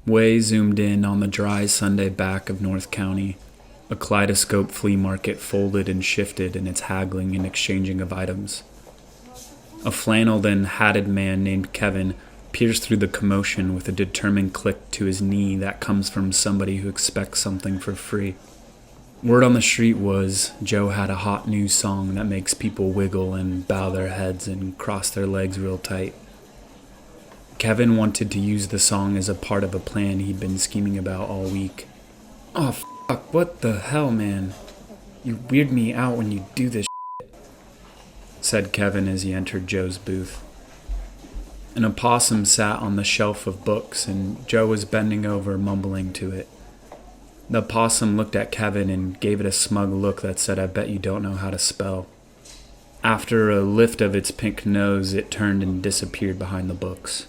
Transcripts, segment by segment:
Way zoomed in on the dry Sunday back of North County, a kaleidoscope flea market folded and shifted in its haggling and exchanging of items. A flanneled and hatted man named Kevin peers through the commotion with a determined click to his knee that comes from somebody who expects something for free. Word on the street was Joe had a hot new song that makes people wiggle and bow their heads and cross their legs real tight. Kevin wanted to use the song as a part of a plan he'd been scheming about all week. "Oh, fuck, what the hell, man? You weird me out when you do this shit," said Kevin as he entered Joe's booth. An opossum sat on the shelf of books, and Joe was bending over, mumbling to it. The opossum looked at Kevin and gave it a smug look that said, "I bet you don't know how to spell." After a lift of its pink nose, it turned and disappeared behind the books.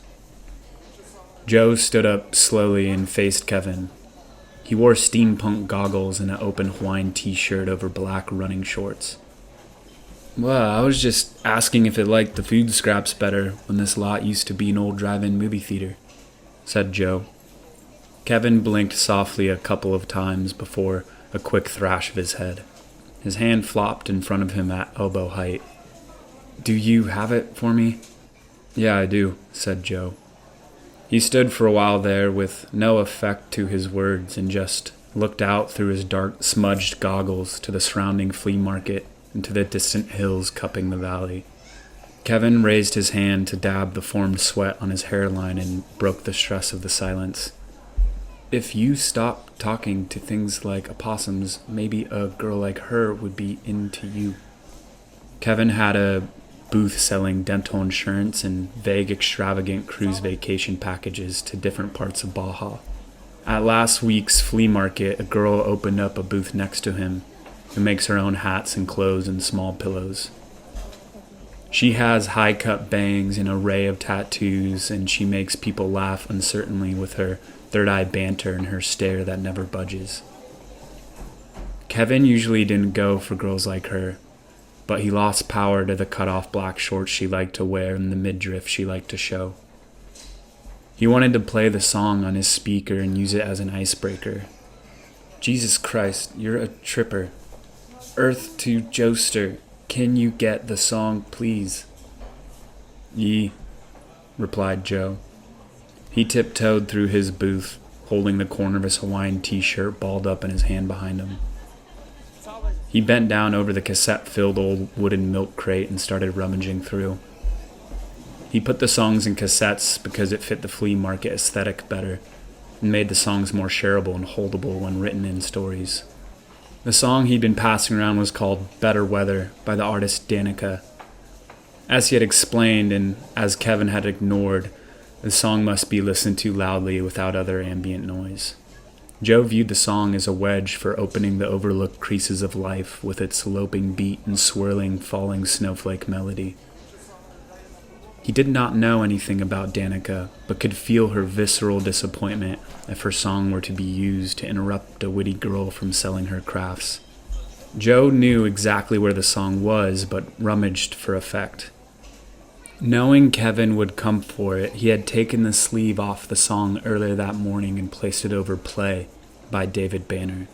Joe stood up slowly and faced Kevin. He wore steampunk goggles and an open Hawaiian t-shirt over black running shorts. "Well, I was just asking if it liked the food scraps better when this lot used to be an old drive-in movie theater," said Joe. Kevin blinked softly a couple of times before a quick thrash of his head. His hand flopped in front of him at elbow height. "Do you have it for me?" "Yeah, I do," said Joe. He stood for a while there with no effect to his words and just looked out through his dark, smudged goggles to the surrounding flea market and to the distant hills cupping the valley. Kevin raised his hand to dab the formed sweat on his hairline and broke the stress of the silence. "If you stop talking to things like opossums, maybe a girl like her would be into you." Kevin had a booth selling dental insurance and vague, extravagant cruise vacation packages to different parts of Baja. At last week's flea market, a girl opened up a booth next to him who makes her own hats and clothes and small pillows. She has high-cut bangs, an array of tattoos, and she makes people laugh uncertainly with her third-eye banter and her stare that never budges. Kevin usually didn't go for girls like her, but he lost power to the cut-off black shorts she liked to wear and the midriff she liked to show. He wanted to play the song on his speaker and use it as an icebreaker. "Jesus Christ, you're a tripper. Earth to Joester, can you get the song, please?" "Yee," replied Joe. He tiptoed through his booth, holding the corner of his Hawaiian t-shirt balled up in his hand behind him. He bent down over the cassette-filled old wooden milk crate and started rummaging through. He put the songs in cassettes because it fit the flea market aesthetic better and made the songs more shareable and holdable when written in stories. The song he'd been passing around was called "Better Weather" by the artist Danica. As he had explained, and as Kevin had ignored, the song must be listened to loudly without other ambient noise. Joe viewed the song as a wedge for opening the overlooked creases of life with its loping beat and swirling, falling snowflake melody. He did not know anything about Danica, but could feel her visceral disappointment if her song were to be used to interrupt a witty girl from selling her crafts. Joe knew exactly where the song was, but rummaged for effect. Knowing Kevin would come for it, he had taken the sleeve off the song earlier that morning and placed it over "Play" by David Banner.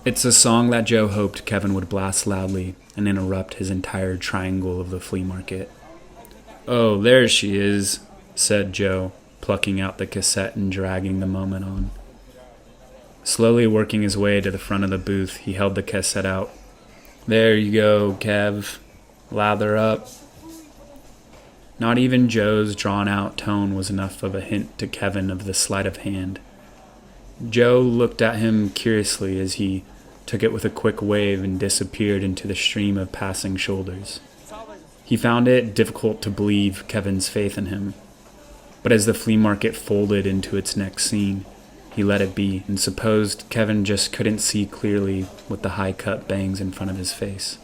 It's a song that Joe hoped Kevin would blast loudly and interrupt his entire triangle of the flea market. "Oh, there she is," said Joe, plucking out the cassette and dragging the moment on. Slowly working his way to the front of the booth, he held the cassette out. "There you go, Kev. Lather up." Not even Joe's drawn-out tone was enough of a hint to Kevin of the sleight of hand. Joe looked at him curiously as he took it with a quick wave and disappeared into the stream of passing shoulders. He found it difficult to believe Kevin's faith in him, but as the flea market folded into its next scene, he let it be and supposed Kevin just couldn't see clearly with the high-cut bangs in front of his face.